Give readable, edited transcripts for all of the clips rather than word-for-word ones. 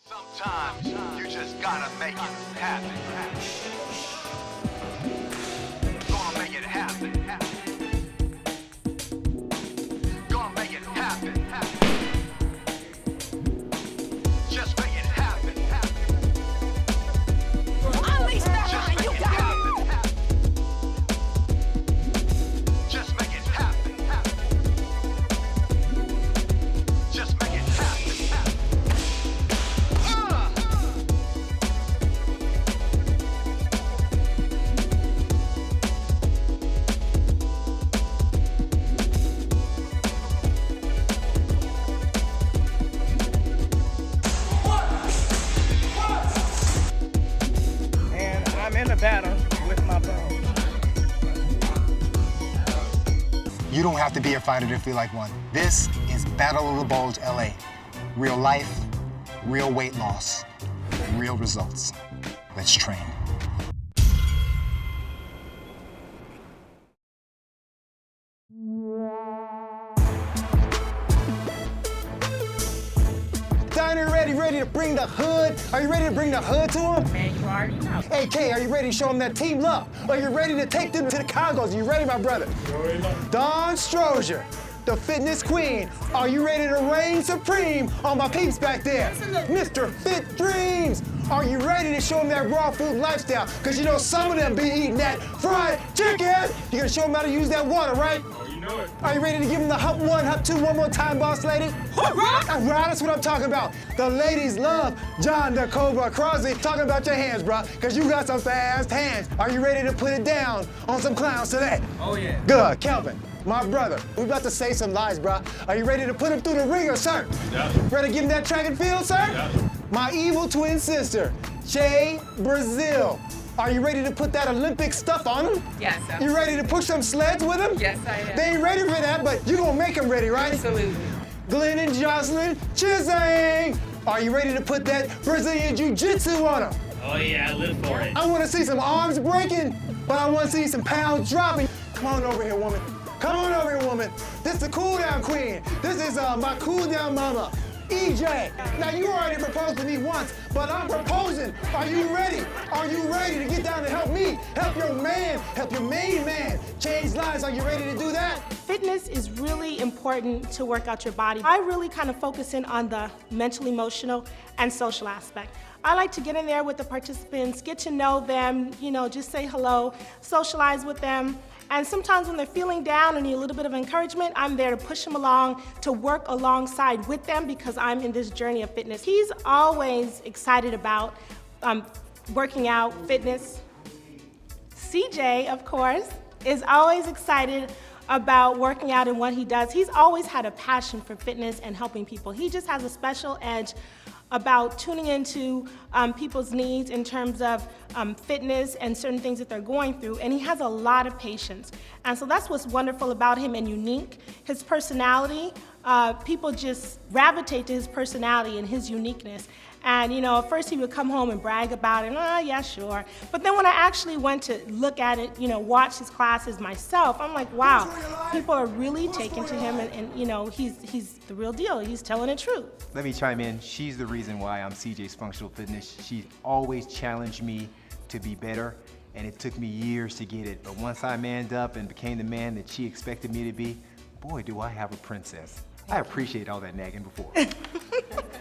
Sometimes you just gotta make it happen. Gonna make it happen. Gonna make it happen. Just make it happen. Unleash that line, you got it. Just make it happen. Just make it happen. And I'm in a battle with my bones. You don't have to be a fighter to feel like one. This is Battle of the Bulge LA. Real life, real weight loss, real results. Let's train. Diner ready to bring the hood? Are you ready to bring the hood to them? Man, you already know. Hey, K, are you ready to show them that team love? Are you ready to take them to the Congos? You ready, my brother? Dawn Strozier, the fitness queen. Are you ready to reign supreme on my peeps back there? Absolutely. Mr. Fit Dreams, are you ready to show them that raw food lifestyle? Because you know some of them be eating that fried chicken. You're gonna show them how to use that water, right? Are you ready to give them the hop one, hop two, one more time, boss lady? Hoorah! That's what I'm talking about. The ladies love John the Cobra Crosby. Talking about your hands, bro, because you got some fast hands. Are you ready to put it down on some clowns today? Oh, yeah. Good. Kelvin, my brother, we about to say some lies, bro. Are you ready to put him through the ringer, sir? Yeah. Ready to give him that track and field, sir? Yeah. My evil twin sister, Shay Brazil. Are you ready to put that Olympic stuff on him? Yes, You ready to push some sleds with him? Yes, I am. They ain't ready for that, but you gonna make them ready, right? Absolutely. Glenn and Jocelyn Chisang. Are you ready to put that Brazilian Jiu-Jitsu on them? Oh yeah, I live for it. I wanna see some arms breaking, but I wanna see some pounds dropping. Come on over here, woman. Come on over here, woman. This is the cool down queen. This is my cool down mama, EJ. Now you already proposed to me once, but I'm proposing. Are you ready? Are you ready to get down and help me? Help your man, help your main man change lives. Are you ready to do that? Fitness is really important to work out your body. I really kind of focus in on the mental, emotional, and social aspect. I like to get in there with the participants, get to know them, just say hello, socialize with them. And sometimes when they're feeling down and need a little bit of encouragement, I'm there to push them along, to work alongside with them because I'm in this journey of fitness. He's always excited about working out, fitness. CJ, of course, is always excited about working out and what he does. He's always had a passion for fitness and helping people. He just has a special edge about tuning into people's needs in terms of fitness and certain things that they're going through, and he has a lot of patience. And so that's what's wonderful about him and unique. His personality, people just gravitate to his personality and his uniqueness. And at first he would come home and brag about it, yeah, sure. But then when I actually went to look at it, watch his classes myself, I'm like, wow, people are really taken to him and he's the real deal. He's telling the truth. Let me chime in. She's the reason why I'm CJ's Functional Fitness. She always challenged me to be better, and it took me years to get it. But once I manned up and became the man that she expected me to be, boy, do I have a princess. I appreciate all that nagging before.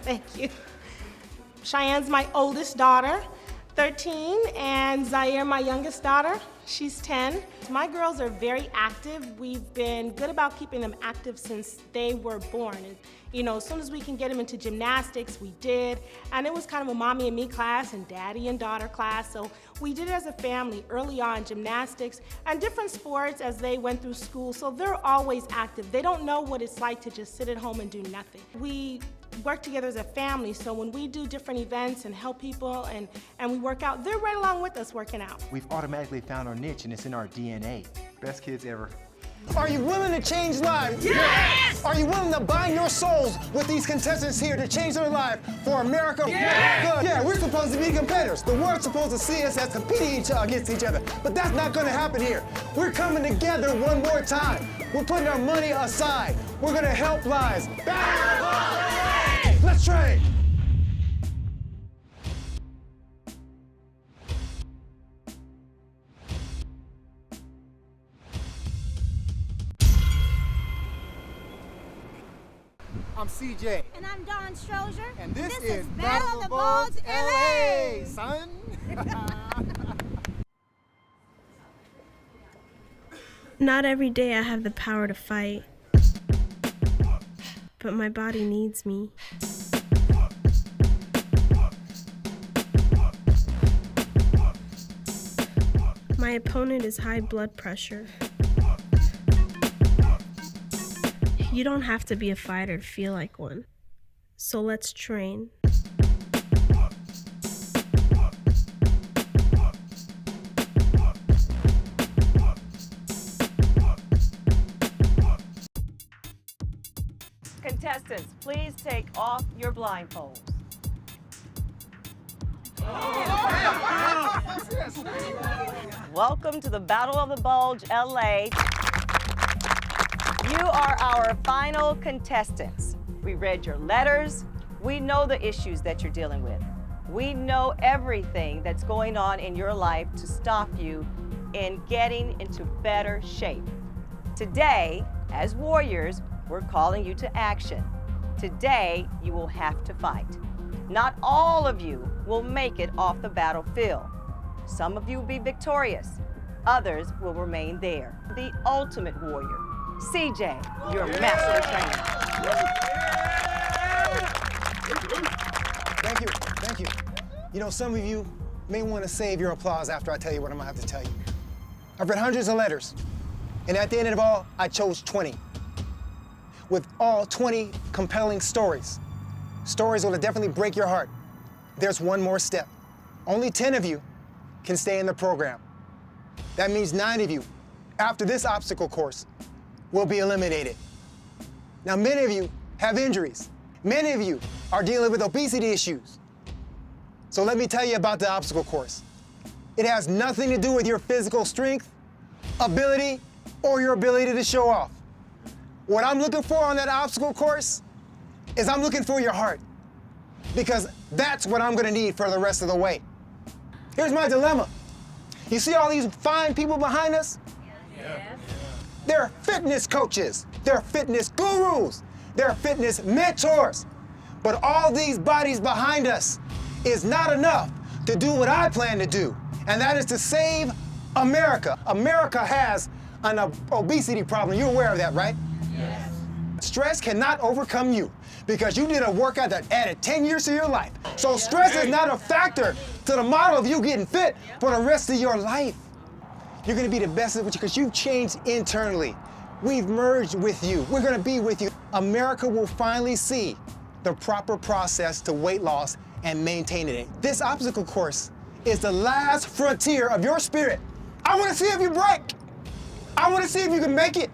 Thank you. Cheyenne's my oldest daughter, 13, and Zaire, my youngest daughter, she's 10. My girls are very active. We've been good about keeping them active since they were born. And, as soon as we can get them into gymnastics, we did. And it was kind of a mommy and me class and daddy and daughter class. So we did it as a family early on, gymnastics and different sports as they went through school. So they're always active. They don't know what it's like to just sit at home and do nothing. We work together as a family, so when we do different events and help people and we work out, they're right along with us working out. We've automatically found our niche, and it's in our DNA. Best kids ever. Are you willing to change lives? Yes! Are you willing to bind your souls with these contestants here to change their life for America? Yes! Good. Yeah, we're supposed to be competitors. The world's supposed to see us as competing against each other, but that's not gonna happen here. We're coming together one more time. We're putting our money aside. We're gonna help lives. Let's train. I'm CJ. And I'm Dawn Strozier. And this is Battle of the Bulge LA, son. Not every day I have the power to fight, but my body needs me. My opponent is high blood pressure. You don't have to be a fighter to feel like one, so let's train. Contestants, please take off your blindfolds. Welcome to the Battle of the Bulge LA. You are our final contestants. We read your letters. We know the issues that you're dealing with. We know everything that's going on in your life to stop you in getting into better shape. Today, as warriors, we're calling you to action. Today, you will have to fight. Not all of you will make it off the battlefield. Some of you will be victorious. Others will remain there. The ultimate warrior, CJ, your master trainer. Thank you, thank you. You know, some of you may want to save your applause after I tell you what I'm gonna have to tell you. I've read hundreds of letters, and at the end of it all, I chose 20. With all 20 compelling stories. Stories that will definitely break your heart. There's one more step. Only 10 of you can stay in the program. That means 9 of you, after this obstacle course, will be eliminated. Now, many of you have injuries. Many of you are dealing with obesity issues. So let me tell you about the obstacle course. It has nothing to do with your physical strength, ability, or your ability to show off. What I'm looking for on that obstacle course is I'm looking for your heart, because that's what I'm gonna need for the rest of the way. Here's my dilemma. You see all these fine people behind us? Yes. They're fitness coaches, they're fitness gurus, they're fitness mentors. But all these bodies behind us is not enough to do what I plan to do, and that is to save America. America has an obesity problem. You're aware of that, right? Yes. Stress cannot overcome you because you did a workout that added 10 years to your life. So stress is not a factor to the model of you getting fit for the rest of your life. You're gonna be the best of it because you've changed internally. We've merged with you. We're gonna be with you. America will finally see the proper process to weight loss and maintaining it. This obstacle course is the last frontier of your spirit. I wanna see if you break. I wanna see if you can make it.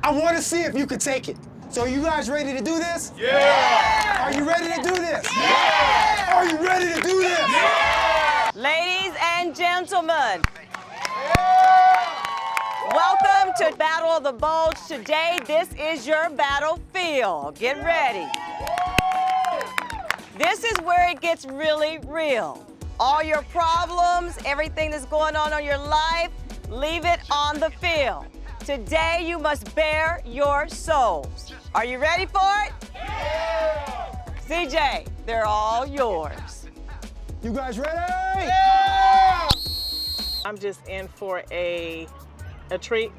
I want to see if you can take it. So are you guys ready to do this? Yeah! Are you ready to do this? Yeah! Are you ready to do this? Yeah! Ladies and gentlemen, welcome to Battle of the Bulge. Today, this is your battlefield. Get ready. This is where it gets really real. All your problems, everything that's going on in your life, leave it on the field. Today, you must bare your souls. Are you ready for it? Yeah! CJ, they're all yours. You guys ready? Yeah! I'm just in for a treat.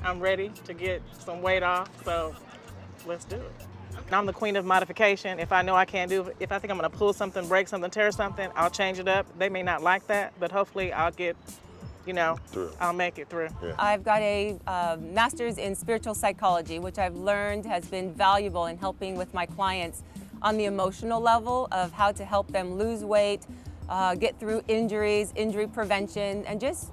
I'm ready to get some weight off, so let's do it. I'm the queen of modification. If I know I can't do it, if I think I'm gonna pull something, break something, tear something, I'll change it up. They may not like that, but hopefully I'll get, I'll make it through. Yeah. I've got a master's in spiritual psychology, which I've learned has been valuable in helping with my clients on the emotional level of how to help them lose weight, get through injuries, injury prevention, and just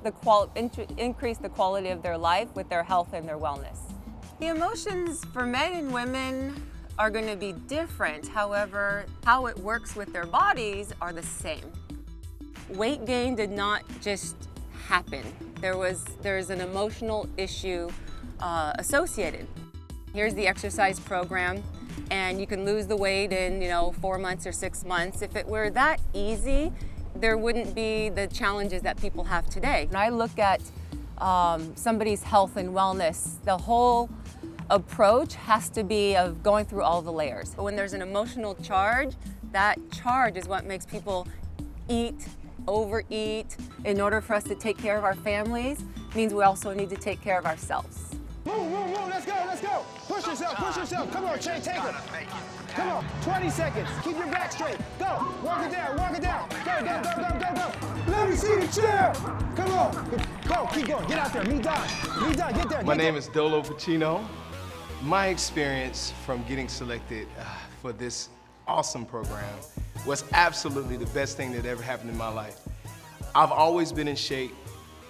increase the quality of their life with their health and their wellness. The emotions for men and women are going to be different. However, how it works with their bodies are the same. Weight gain did not just happen. There's an emotional issue associated. Here's the exercise program, and you can lose the weight in 4 months or 6 months. If it were that easy, there wouldn't be the challenges that people have today. When I look at somebody's health and wellness, the whole approach has to be of going through all the layers. But when there's an emotional charge, that charge is what makes people eat, overeat. In order for us to take care of our families, means we also need to take care of ourselves. Move, let's go. Push yourself. Come on, Che, take it. Come on, 20 seconds. Keep your back straight. Go, walk it down. Go. Let me see the chair. Come on, go, keep going. Get out there, meet Don, get there. My name is Dolo Pacino. My experience from getting selected for this awesome program was absolutely the best thing that ever happened in my life. I've always been in shape,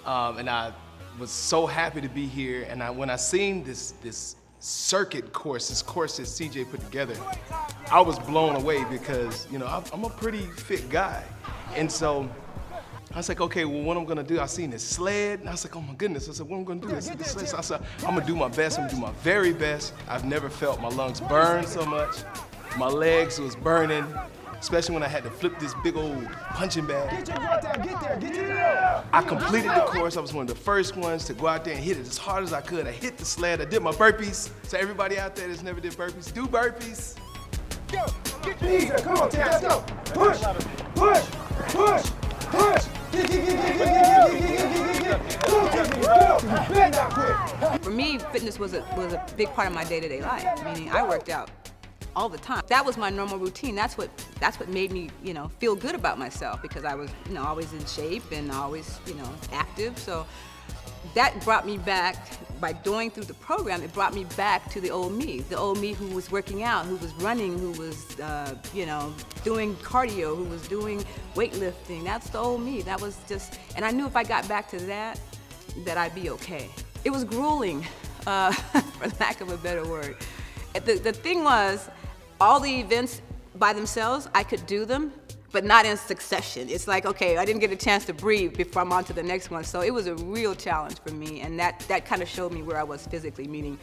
and I was so happy to be here. And when I seen this circuit course, this course that CJ put together, I was blown away because, you know, I'm a pretty fit guy. And so I was like, okay, well, what I'm gonna do, I seen this sled, and I was like, oh my goodness. I said, what am I gonna do? This sled. So I said, I'm gonna do my best, I'm gonna do my very best. I've never felt my lungs burn so much. My legs was burning, especially when I had to flip this big old punching bag. Get there. I completed the course. I was one of the first ones to go out there and hit it as hard as I could. I hit the sled, I did my burpees. So everybody out there that's never did burpees, do burpees. Go, get your knees there. Come on, Tim, let's go. Push. Get. Go. Bend down quick. For me, fitness was a big part of my day-to-day life, meaning I worked out all the time. That was my normal routine. That's what made me, you know, feel good about myself, because I was, you know, always in shape and always, you know, active. So that brought me back, by going through the program, it brought me back to the old me who was working out, who was running, who was, you know, doing cardio, who was doing weightlifting. That's the old me. That was just, and I knew if I got back to that I'd be okay. It was grueling, for lack of a better word. The thing was, all the events by themselves, I could do them, but not in succession. It's like, okay, I didn't get a chance to breathe before I'm on to the next one. So it was a real challenge for me, and that kind of showed me where I was physically, meaning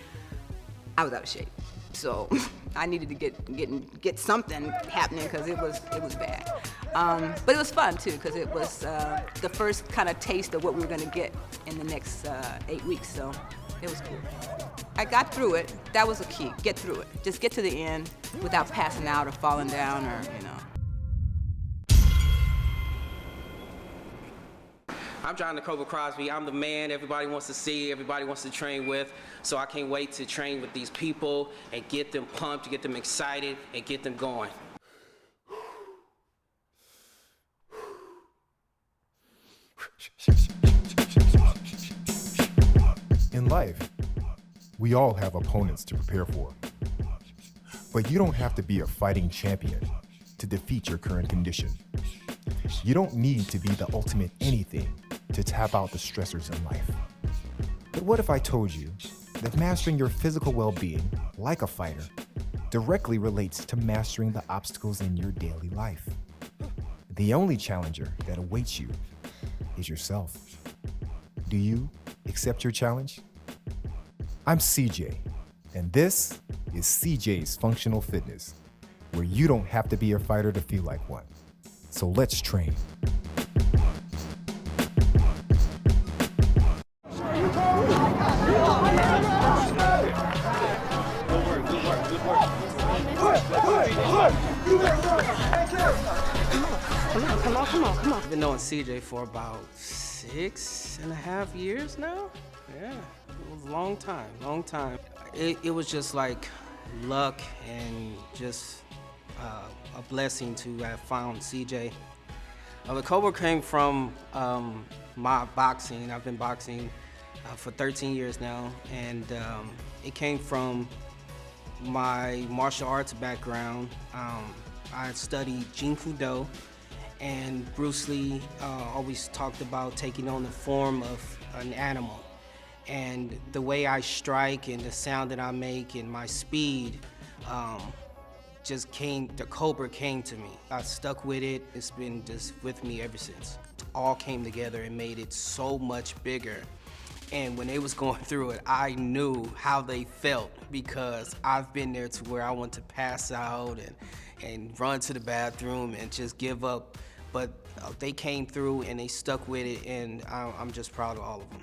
I was out of shape. So I needed to get something happening, because it was bad. But it was fun too, because it was the first kind of taste of what we were gonna get in the next 8 weeks, so it was cool. I got through it. That was the key. Get through it. Just get to the end without passing out or falling down, or, you know. I'm John the Cobra Crosby. I'm the man everybody wants to see, everybody wants to train with. So I can't wait to train with these people and get them pumped, get them excited, and get them going. In life, we all have opponents to prepare for. But you don't have to be a fighting champion to defeat your current condition. You don't need to be the ultimate anything to tap out the stressors in life. But what if I told you that mastering your physical well-being, like a fighter, directly relates to mastering the obstacles in your daily life? The only challenger that awaits you is yourself. Do you accept your challenge? I'm CJ, and this is CJ's Functional Fitness, where you don't have to be a fighter to feel like one. So let's train. Come on. I've been knowing CJ for about 6.5 years now. Yeah, it was a long time. It was just like luck and just a blessing to have found CJ. The Cobra came from my boxing. I've been boxing for 13 years now, and it came from my martial arts background. I studied Jeet Kune Do, and Bruce Lee always talked about taking on the form of an animal. And the way I strike and the sound that I make and my speed the Cobra came to me. I stuck with it. It's been just with me ever since. It all came together and made it so much bigger. And when they was going through it, I knew how they felt, because I've been there to where I want to pass out and run to the bathroom and just give up. But they came through and they stuck with it, and I'm just proud of all of them.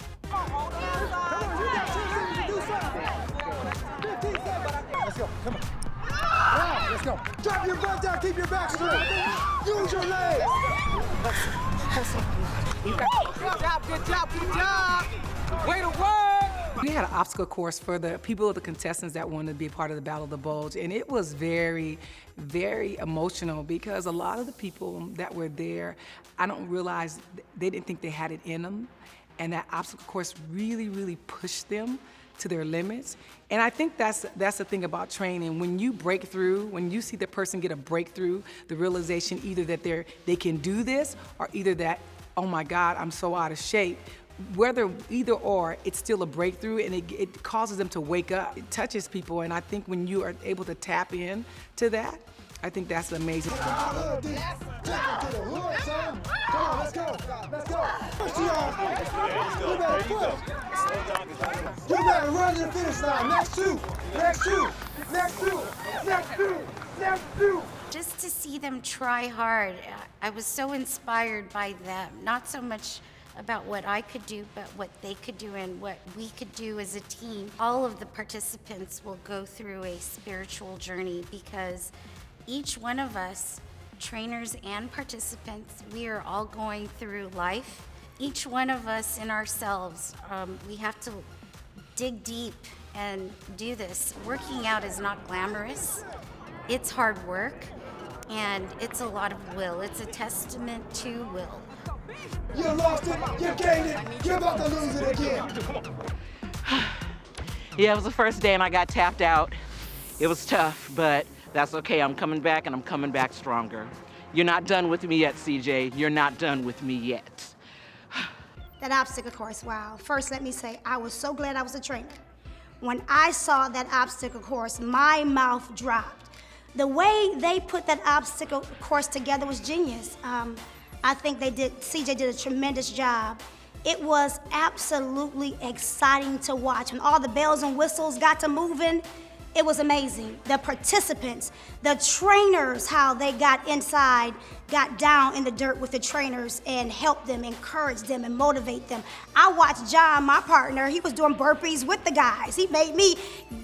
go. Come on. Wow, let's go. Drop your butt down, keep your back straight. Use your legs. Good job. Way to work. We had an obstacle course for the people, the contestants that wanted to be a part of the Battle of the Bulge, and it was very, very emotional because a lot of the people that were there, I don't realize they didn't think they had it in them, and that obstacle course really, really pushed them to their limits. And I think that's the thing about training. When you break through, when you see the person get a breakthrough, the realization either that they can do this or either that, oh my God, I'm so out of shape. Whether either or, it's still a breakthrough and it causes them to wake up. It touches people, and I think when you are able to tap in to that, I think that's amazing. Come on, let's go. Push you off. You better push. You better run to the finish line. Next two. Just to see them try hard, I was so inspired by them. Not so much about what I could do, but what they could do and what we could do as a team. All of the participants will go through a spiritual journey because each one of us, trainers and participants, we are all going through life. Each one of us in ourselves, we have to dig deep and do this. Working out is not glamorous. It's hard work, and it's a lot of will. It's a testament to will. You lost it, you gained it, you're about to lose it again. Yeah, it was the first day and I got tapped out. It was tough, but that's okay. I'm coming back and I'm coming back stronger. You're not done with me yet, CJ. You're not done with me yet. That obstacle course, wow. First, let me say, I was so glad I was a trainer. When I saw that obstacle course, my mouth dropped. The way they put that obstacle course together was genius. I think CJ did a tremendous job. It was absolutely exciting to watch. When all the bells and whistles got to moving, it was amazing. The participants, the trainers, how they got inside, got down in the dirt with the trainers and helped them, encouraged them, and motivate them. I watched John, my partner, he was doing burpees with the guys. He made me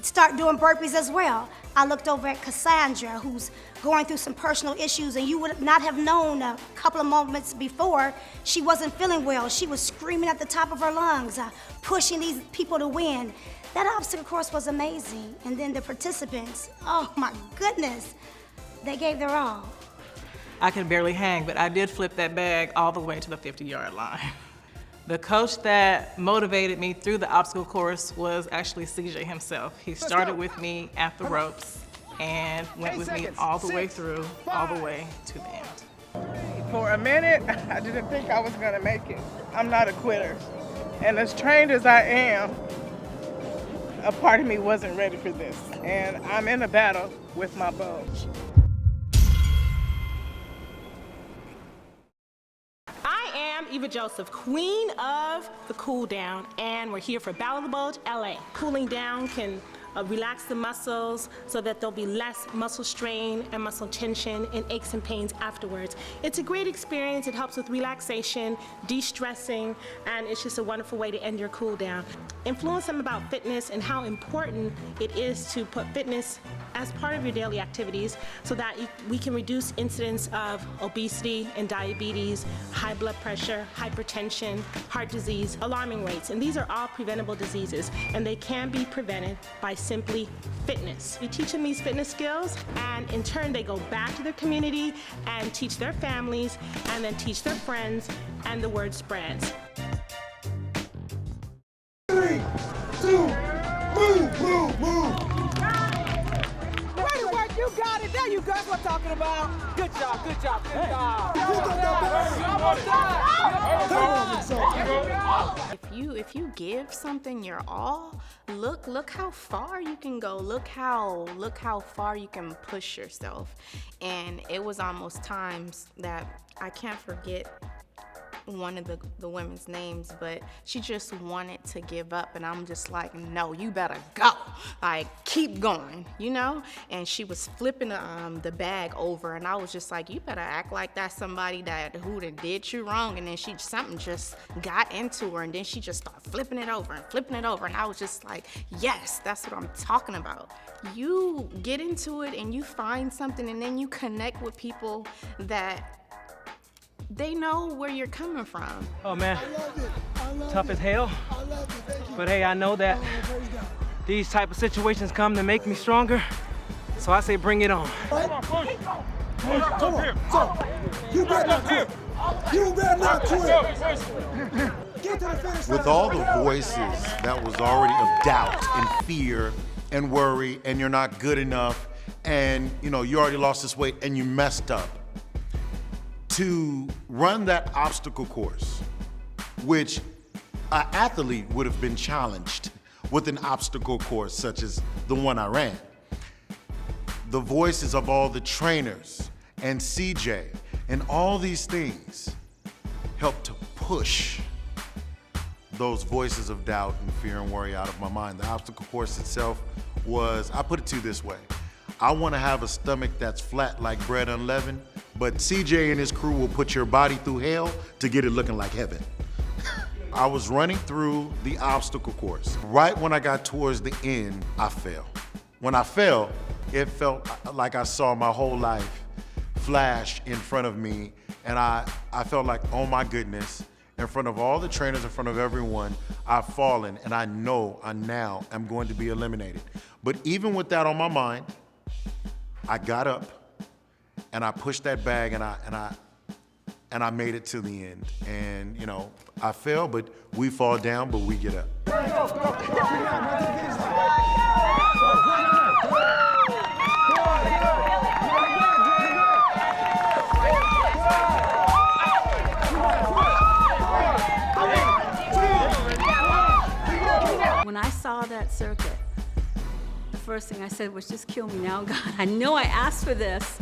start doing burpees as well. I looked over at Cassandra, who's going through some personal issues, and you would not have known a couple of moments before she wasn't feeling well. She was screaming at the top of her lungs, pushing these people to win. That obstacle course was amazing. And then the participants, oh my goodness, they gave their all. I can barely hang, but I did flip that bag all the way to the 50-yard line. The coach that motivated me through the obstacle course was actually CJ himself. He started with me at the ropes and went with me all the way through, all the way to the end. For a minute, I didn't think I was gonna make it. I'm not a quitter. And as trained as I am, a part of me wasn't ready for this. And I'm in a battle with my bulge. I am Eva Joseph, queen of the cool down, and we're here for Battle of the Bulge, LA. Cooling down can relax the muscles so that there'll be less muscle strain and muscle tension and aches and pains afterwards. It's a great experience. It helps with relaxation, de-stressing, and it's just a wonderful way to end your cool down. Influence them about fitness and how important it is to put fitness as part of your daily activities so that we can reduce incidence of obesity and diabetes, high blood pressure, hypertension, heart disease, alarming rates. And these are all preventable diseases, and they can be prevented by simply fitness. We teach them these fitness skills, and in turn they go back to their community and teach their families, and then teach their friends, and the word spreads. 3, 2, move. Way to work, you got it. There you go. That's what I'm talking about. Good job. If you give something your all, look how far you can go. Look how far you can push yourself. And it was almost times that I can't forget one of the women's names, but she just wanted to give up, and I'm just like, no, you better go. Like, keep going, you know? And she was flipping the bag over, and I was just like, you better act like that's somebody who done did you wrong. And then something just got into her, and then she just started flipping it over, and I was just like, yes, that's what I'm talking about. You get into it and you find something, and then you connect with people that they know where you're coming from. Oh man, tough as hell. But hey, I know that these type of situations come to make me stronger. So I say bring it on. Come on. So, you better not quit. You better not quit. Get to the finish line. With all the voices that was already of doubt and fear and worry, and you're not good enough, and you already lost this weight and you messed up, to run that obstacle course, which an athlete would have been challenged with an obstacle course such as the one I ran. The voices of all the trainers and CJ and all these things helped to push those voices of doubt and fear and worry out of my mind. The obstacle course itself was, I put it to you this way, I want to have a stomach that's flat like bread unleavened, but CJ and his crew will put your body through hell to get it looking like heaven. I was running through the obstacle course. Right when I got towards the end, I fell. When I fell, it felt like I saw my whole life flash in front of me, and I felt like, oh my goodness, in front of all the trainers, in front of everyone, I've fallen, and I know I now am going to be eliminated. But even with that on my mind, I got up and I pushed that bag and I made it to the end. And I fell, but we fall down, but we get up. When I saw that circuit, the first thing I said was, just kill me now, God. I know I asked for this,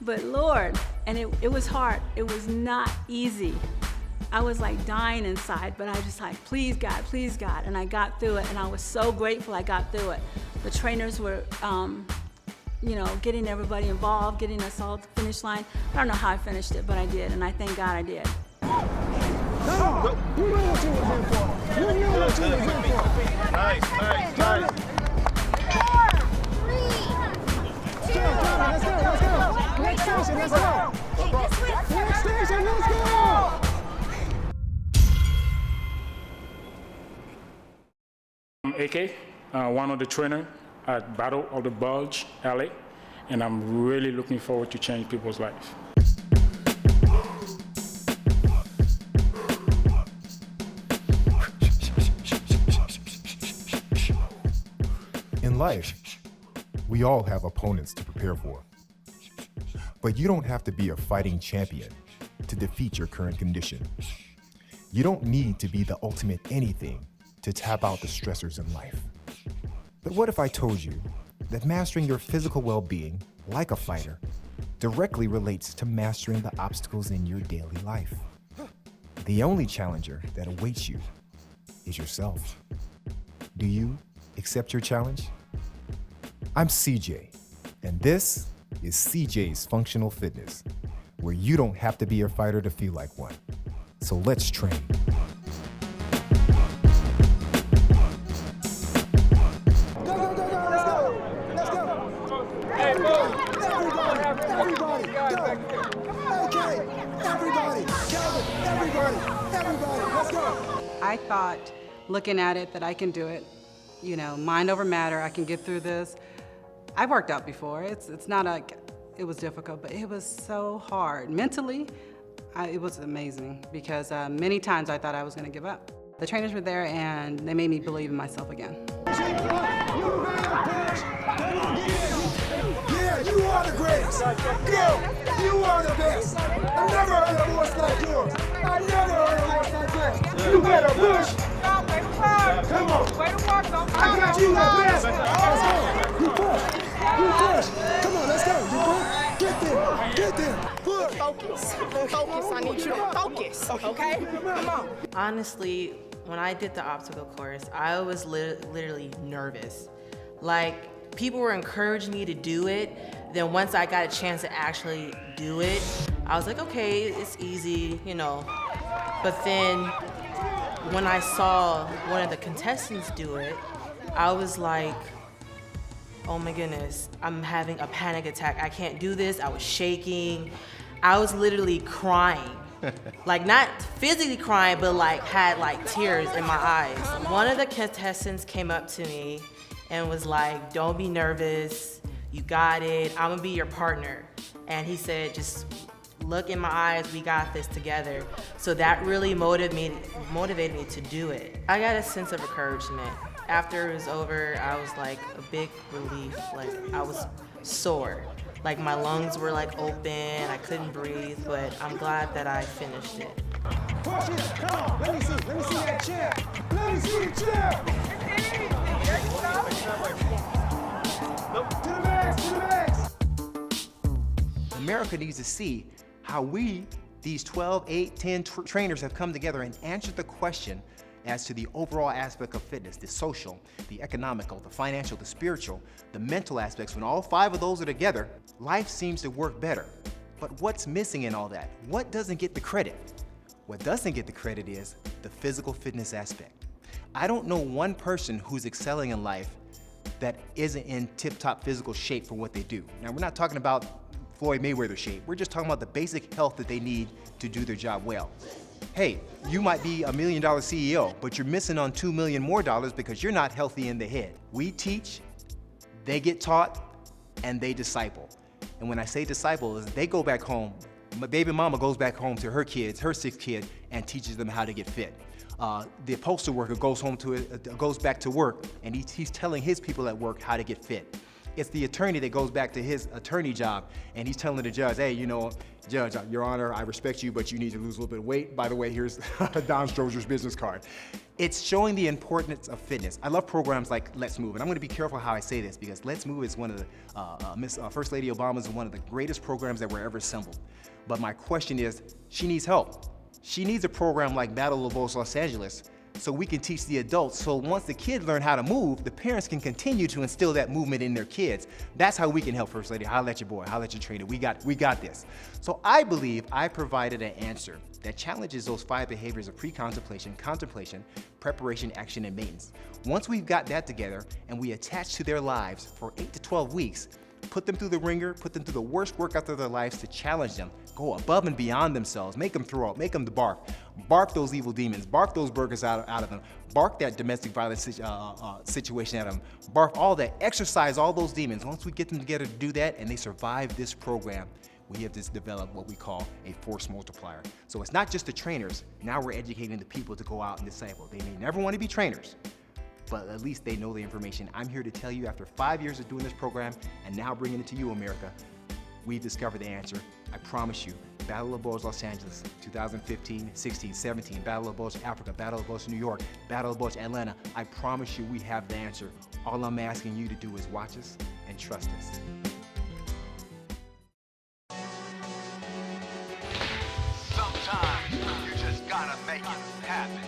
but Lord, and it was hard. It was not easy. I was like dying inside, but I was just like, please God, and I got through it, and I was so grateful I got through it. The trainers were, getting everybody involved, getting us all to the finish line. I don't know how I finished it, but I did, and I thank God I did. You know what you were here for. You knew what you were here for. Nice. 4, 3, 2, let's go. Next station, let's go. Next station, let's go. I'm AK, one of the trainers at Battle of the Bulge, LA, and I'm really looking forward to change people's lives. In life, we all have opponents to prepare for. But you don't have to be a fighting champion to defeat your current condition. You don't need to be the ultimate anything to tap out the stressors in life. But what if I told you that mastering your physical well-being, like a fighter, directly relates to mastering the obstacles in your daily life? The only challenger that awaits you is yourself. Do you accept your challenge? I'm CJ, and this is CJ's Functional Fitness, where you don't have to be a fighter to feel like one. So let's train. Let's go. Everybody, go. Okay, everybody, Calvin, everybody, let's go. I thought, looking at it, that I can do it. Mind over matter, I can get through this. I've worked out before. It's not like it was difficult, but it was so hard. Mentally, it was amazing because many times I thought I was gonna give up. The trainers were there and they made me believe in myself again. Yeah, you are the greatest. Go, you are the best. I never heard a voice like yours. I never heard a voice like yours. You better push. Come on. I got you the best. Let's go. You push. Come on, let's go. You push. Get there. Push. focus. Focus, I need you to focus, okay? Come on. Honestly, when I did the obstacle course, I was literally nervous. Like, people were encouraging me to do it. Then once I got a chance to actually do it, I was like, okay, it's easy, you know. But then when I saw one of the contestants do it, I was like, oh my goodness, I'm having a panic attack. I can't do this. I was shaking. I was literally crying. Like, not physically crying, but like had like tears in my eyes. One of the contestants came up to me and was like, don't be nervous. You got it. I'm gonna be your partner. And he said, just look in my eyes. We got this together. So that really motivated me to do it. I got a sense of encouragement. After it was over, I was like a big relief. Like, I was sore. Like, my lungs were like open, I couldn't breathe, but I'm glad that I finished it. Come on, let me see that chair. Let me see the chair. To the max. America needs to see how we, these 12, 8, 10 trainers have come together and answered the question as to the overall aspect of fitness, the social, the economical, the financial, the spiritual, the mental aspects. When all 5 of those are together, life seems to work better. But what's missing in all that? What doesn't get the credit? What doesn't get the credit is the physical fitness aspect. I don't know one person who's excelling in life that isn't in tip-top physical shape for what they do. Now, we're not talking about Floyd Mayweather shape. We're just talking about the basic health that they need to do their job well. Hey, you might be $1 million CEO, but you're missing on $2 million more because you're not healthy in the head. We teach, they get taught, and they disciple. And when I say disciple, is they go back home. My baby mama goes back home to her kids, her 6th kid, and teaches them how to get fit. The postal worker goes back to work, and he's telling his people at work how to get fit. It's the attorney that goes back to his attorney job, and he's telling the judge, hey, you know, Judge, Your Honor, I respect you, but you need to lose a little bit of weight. By the way, here's Don Stroger's business card. It's showing the importance of fitness. I love programs like Let's Move, and I'm gonna be careful how I say this because Let's Move is one of the, First Lady Obama's one of the greatest programs that were ever assembled. But my question is, she needs help. She needs a program like Battle of Los Angeles so we can teach the adults. So once the kids learn how to move, the parents can continue to instill that movement in their kids. That's how we can help, First Lady. Holla at your boy, holla at your trainer. We got this. So I believe I provided an answer that challenges those 5 behaviors of pre-contemplation, contemplation, preparation, action, and maintenance. Once we've got that together and we attach to their lives for 8 to 12 weeks, put them through the ringer, put them through the worst workout of their lives to challenge them, go above and beyond themselves, make them throw up, make them bark those evil demons, bark those burgers out of them, bark that domestic violence situation at them, bark all that, exercise all those demons. Once we get them together to do that and they survive this program, we have to develop what we call a force multiplier. So it's not just the trainers, now we're educating the people to go out and disciple. They may never want to be trainers, but at least they know the information. I'm here to tell you after 5 years of doing this program and now bringing it to you, America, we've discovered the answer. I promise you, Battle of Bulge Los Angeles, 2015, 16, 17, Battle of Bulge Africa, Battle of Bulge New York, Battle of Bulge Atlanta. I promise you we have the answer. All I'm asking you to do is watch us and trust us. Sometimes you just gotta make it happen.